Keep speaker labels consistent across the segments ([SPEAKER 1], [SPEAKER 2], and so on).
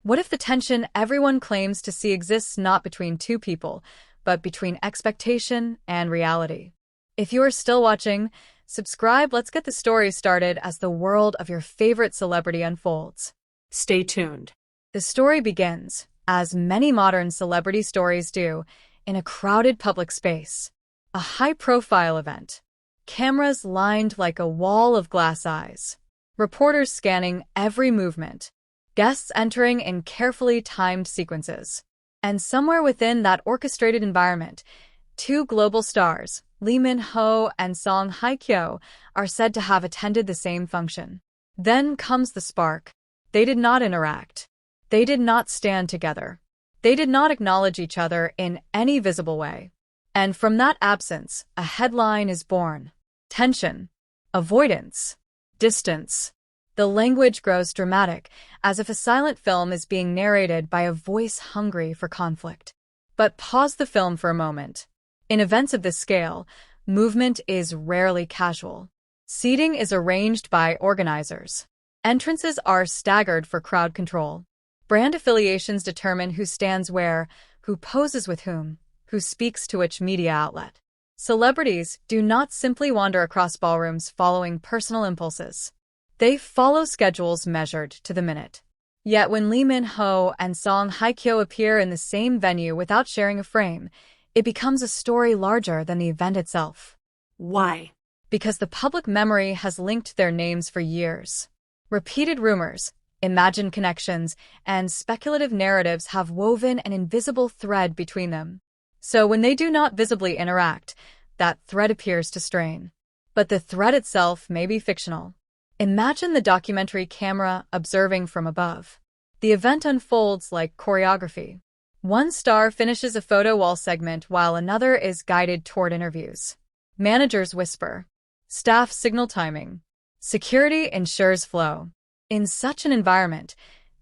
[SPEAKER 1] What if the tension everyone claims to see exists not between two people, but between expectation and reality? If you are still watching, subscribe. Let's get the story started as the world of your favorite celebrity unfolds.
[SPEAKER 2] Stay tuned.
[SPEAKER 1] The story begins, as many modern celebrity stories do, in a crowded public space. A high-profile event. Cameras lined like a wall of glass eyes. Reporters scanning every movement. Guests entering in carefully timed sequences. And somewhere within that orchestrated environment, two global stars, Lee Min-ho and Hye Kyo, are said to have attended the same function. Then comes the spark. They did not interact. They did not stand together. They did not acknowledge each other in any visible way. And from that absence, a headline is born. Tension. Avoidance. Distance. The language grows dramatic, as if a silent film is being narrated by a voice hungry for conflict. But pause the film for a moment. In events of this scale, movement is rarely casual. Seating is arranged by organizers. Entrances are staggered for crowd control. Brand affiliations determine who stands where, who poses with whom, who speaks to which media outlet. Celebrities do not simply wander across ballrooms following personal impulses. They follow schedules measured to the minute. Yet when Lee Min-ho and Hye Kyo appear in the same venue without sharing a frame, it becomes a story larger than the event itself.
[SPEAKER 2] Why?
[SPEAKER 1] Because the public memory has linked their names for years. Repeated rumors, imagined connections, and speculative narratives have woven an invisible thread between them. So when they do not visibly interact, that thread appears to strain. But the thread itself may be fictional. Imagine the documentary camera observing from above. The event unfolds like choreography. One star finishes a photo wall segment while another is guided toward interviews. Managers whisper. Staff signal timing. Security ensures flow. In such an environment,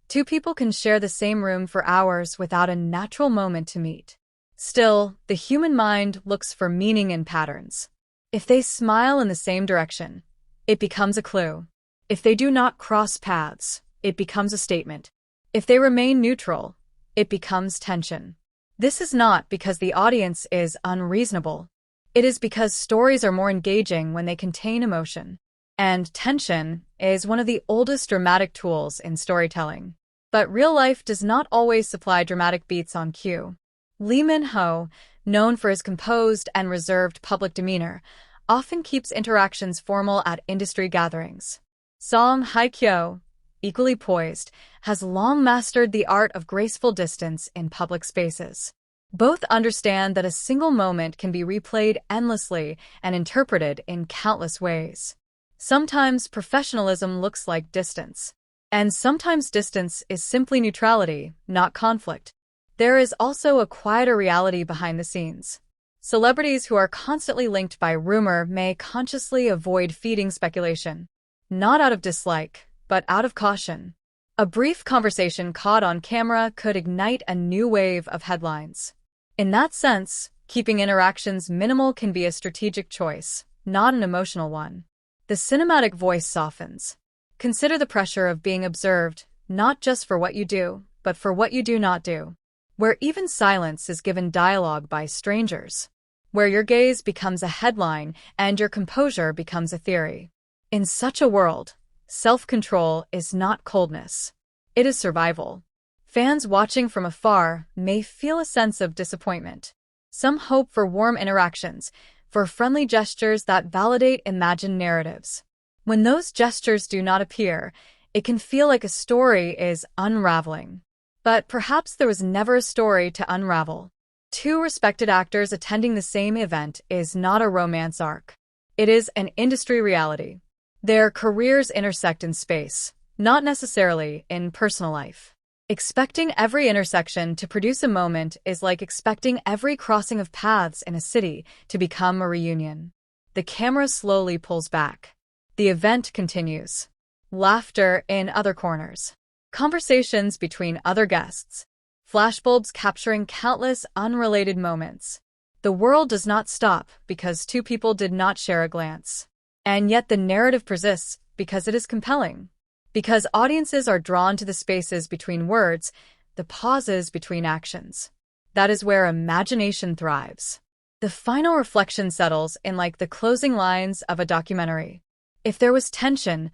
[SPEAKER 1] two people can share the same room for hours without a natural moment to meet. Still, the human mind looks for meaning in patterns. If they smile in the same direction, it becomes a clue. If they do not cross paths, it becomes a statement. If they remain neutral, it becomes tension. This is not because the audience is unreasonable. It is because stories are more engaging when they contain emotion. And tension is one of the oldest dramatic tools in storytelling. But real life does not always supply dramatic beats on cue. Lee Min-ho, known for his composed and reserved public demeanor, often keeps interactions formal at industry gatherings. Hye Kyo, equally poised, has long mastered the art of graceful distance in public spaces. Both understand that a single moment can be replayed endlessly and interpreted in countless ways. Sometimes professionalism looks like distance. And sometimes distance is simply neutrality, not conflict. There is also a quieter reality behind the scenes. Celebrities who are constantly linked by rumor may consciously avoid feeding speculation. Not out of dislike, but out of caution. A brief conversation caught on camera could ignite a new wave of headlines. In that sense, keeping interactions minimal can be a strategic choice, not an emotional one. The cinematic voice softens. Consider the pressure of being observed, not just for what you do, but for what you do not do. Where even silence is given dialogue by strangers. Where your gaze becomes a headline and your composure becomes a theory. In such a world, self-control is not coldness. It is survival. Fans watching from afar may feel a sense of disappointment. Some hope for warm interactions, for friendly gestures that validate imagined narratives. When those gestures do not appear, it can feel like a story is unraveling. But perhaps there was never a story to unravel. Two respected actors attending the same event is not a romance arc. It is an industry reality. Their careers intersect in space, not necessarily in personal life. Expecting every intersection to produce a moment is like expecting every crossing of paths in a city to become a reunion. The camera slowly pulls back. The event continues. Laughter in other corners. Conversations between other guests. Flashbulbs capturing countless unrelated moments. The world does not stop because two people did not share a glance. And yet the narrative persists because it is compelling. Because audiences are drawn to the spaces between words, the pauses between actions. That is where imagination thrives. The final reflection settles in like the closing lines of a documentary. If there was tension,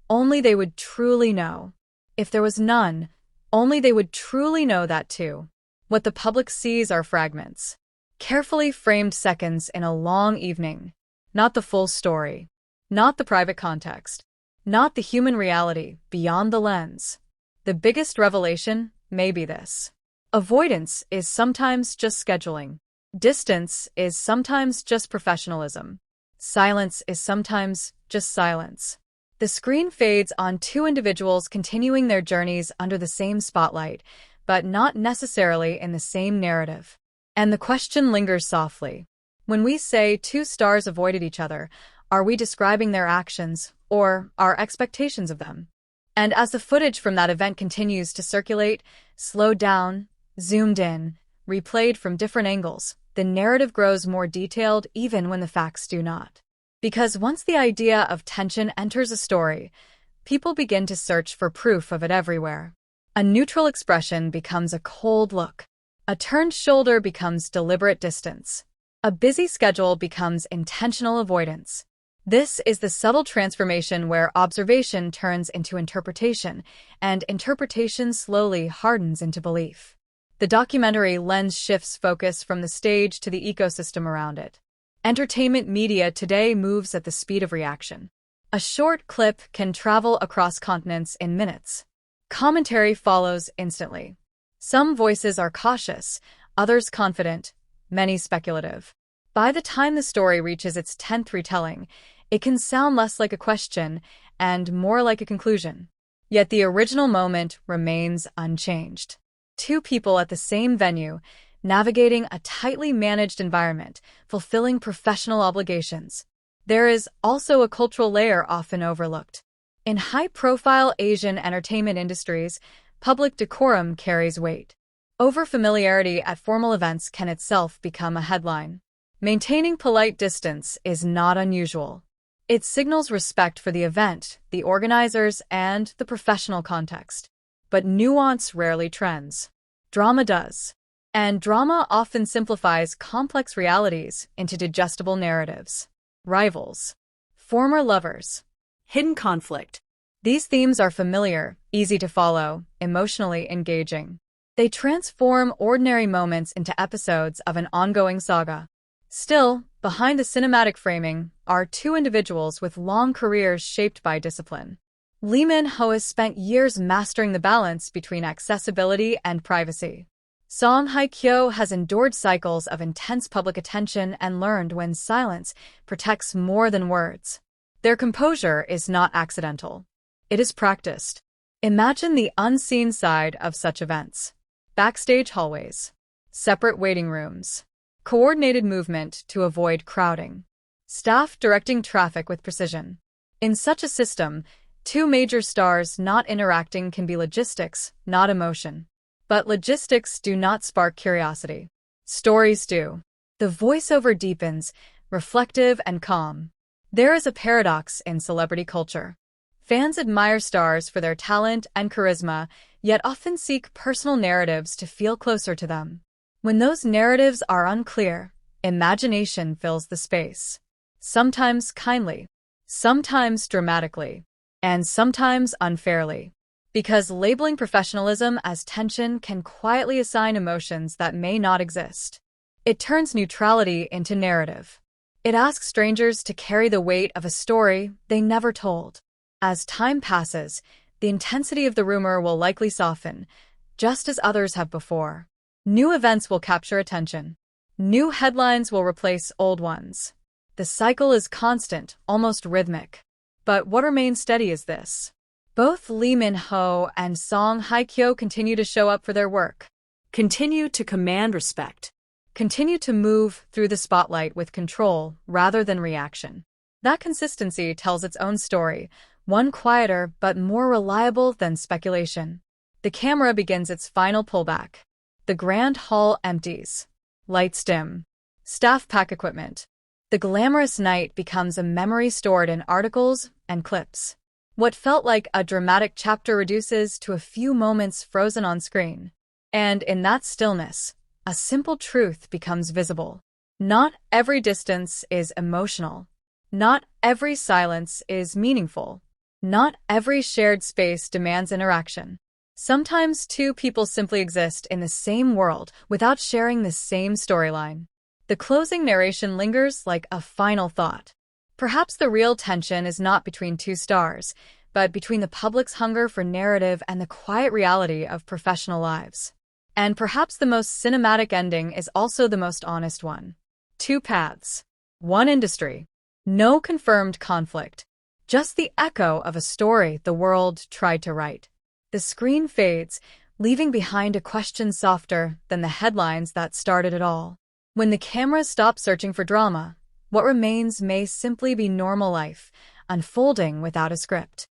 [SPEAKER 1] only they would truly know. If there was none, only they would truly know that too. What the public sees are fragments. Carefully framed seconds in a long evening. Not the full story. Not the private context. Not the human reality beyond the lens. The biggest revelation may be this. Avoidance is sometimes just scheduling. Distance is sometimes just professionalism. Silence is sometimes just silence. The screen fades on two individuals continuing their journeys under the same spotlight, but not necessarily in the same narrative. And the question lingers softly. When we say two stars avoided each other, are we describing their actions or our expectations of them? And as the footage from that event continues to circulate, slowed down, zoomed in, replayed from different angles, the narrative grows more detailed even when the facts do not. Because once the idea of tension enters a story, people begin to search for proof of it everywhere. A neutral expression becomes a cold look. A turned shoulder becomes deliberate distance. A busy schedule becomes intentional avoidance. This is the subtle transformation where observation turns into interpretation, and interpretation slowly hardens into belief. The documentary lens shifts focus from the stage to the ecosystem around it. Entertainment media today moves at the speed of reaction. A short clip can travel across continents in minutes. Commentary follows instantly. Some voices are cautious, others confident, many speculative. By the time the story reaches its 10th retelling, it can sound less like a question and more like a conclusion. Yet the original moment remains unchanged. Two people at the same venue, navigating a tightly managed environment, fulfilling professional obligations. There is also a cultural layer often overlooked. In high-profile Asian entertainment industries, public decorum carries weight. Overfamiliarity at formal events can itself become a headline. Maintaining polite distance is not unusual. It signals respect for the event, the organizers, and the professional context. But nuance rarely trends. Drama does. And drama often simplifies complex realities into digestible narratives. Rivals. Former lovers.
[SPEAKER 2] Hidden conflict.
[SPEAKER 1] These themes are familiar, easy to follow, emotionally engaging. They transform ordinary moments into episodes of an ongoing saga. Still, behind the cinematic framing are two individuals with long careers shaped by discipline. Lee Min-ho has spent years mastering the balance between accessibility and privacy. Hye Kyo has endured cycles of intense public attention and learned when silence protects more than words. Their composure is not accidental. It is practiced. Imagine the unseen side of such events. Backstage hallways. Separate waiting rooms. Coordinated movement to avoid crowding. Staff directing traffic with precision. In such a system, two major stars not interacting can be logistics, not emotion. But logistics do not spark curiosity. Stories do. The voiceover deepens, reflective and calm. There is a paradox in celebrity culture. Fans admire stars for their talent and charisma, yet often seek personal narratives to feel closer to them. When those narratives are unclear, imagination fills the space. Sometimes kindly, sometimes dramatically, and sometimes unfairly. Because labeling professionalism as tension can quietly assign emotions that may not exist. It turns neutrality into narrative. It asks strangers to carry the weight of a story they never told. As time passes, the intensity of the rumor will likely soften, just as others have before. New events will capture attention. New headlines will replace old ones. The cycle is constant, almost rhythmic. But what remains steady is this. Both Lee Min-ho and Hye Kyo continue to show up for their work.
[SPEAKER 2] Continue to command respect.
[SPEAKER 1] Continue to move through the spotlight with control rather than reaction. That consistency tells its own story, one quieter but more reliable than speculation. The camera begins its final pullback. The grand hall empties. Lights dim. Staff pack equipment. The glamorous night becomes a memory stored in articles and clips. What felt like a dramatic chapter reduces to a few moments frozen on screen. And in that stillness, a simple truth becomes visible. Not every distance is emotional. Not every silence is meaningful. Not every shared space demands interaction. Sometimes two people simply exist in the same world without sharing the same storyline. The closing narration lingers like a final thought. Perhaps the real tension is not between two stars, but between the public's hunger for narrative and the quiet reality of professional lives. And perhaps the most cinematic ending is also the most honest one. Two paths. One industry. No confirmed conflict. Just the echo of a story the world tried to write. The screen fades, leaving behind a question softer than the headlines that started it all. When the cameras stop searching for drama, what remains may simply be normal life, unfolding without a script.